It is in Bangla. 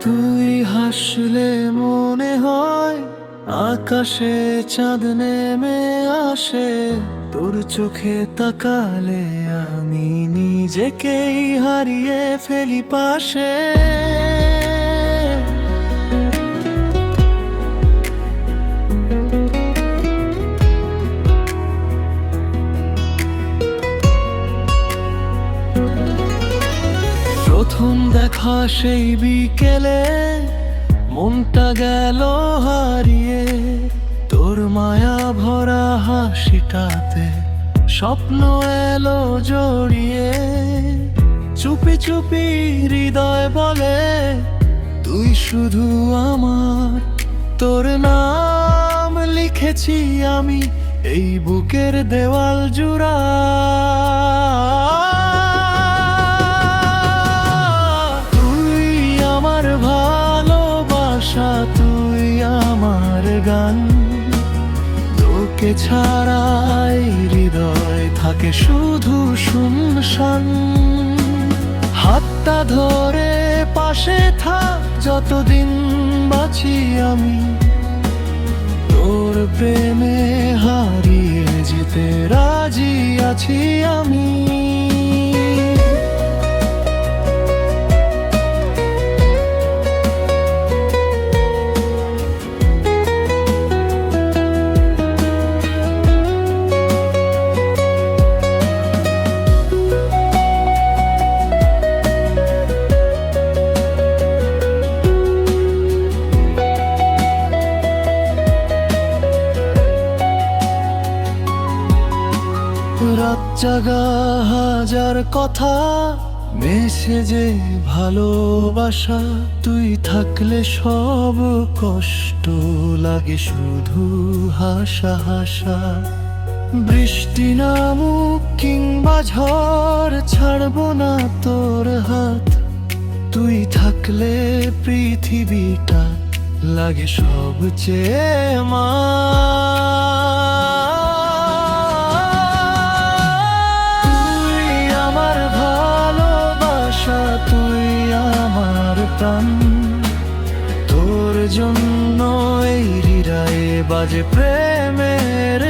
তুই হাসলে মনে হয় আকাশে চাঁদ নেমে আসে। তোর চোখে তাকালে আমি নিজেকেই হারিয়ে ফেলি পাশে। প্রথম দেখা সেই বিকেলে মনটা গেল হারিয়ে। তোর মায়া ভরা হাসিটাতে স্বপ্ন এলো জড়িয়ে। চুপি চুপি হৃদয় বলে তুই শুধু আমার। তোর নাম লিখেছি আমি এই বুকের দেওয়াল জুড়া। তুই আমার গান, তোকে ছাড়াই হৃদয় থাকে শুধু শুনশান। হাতটা ধরে পাশে থাক যতদিন বাঁচি আমি। তোর প্রেমে হারিয়ে যেতে রাজি আছি আমি। রাত জাগা হাজার কথা মেসেজে ভালোবাসা। তুই থাকলে সব কষ্ট লাগে শুধু হাসা হাসা। বৃষ্টি নামুক কিংবা ঝড় ছাড়বো না তোর হাত। তুই থাকলে পৃথিবীটা লাগে সবচেয়ে মা। তুই আমার প্রাণ, তোর জন্য এই হৃদয়ে বাজে প্রেমের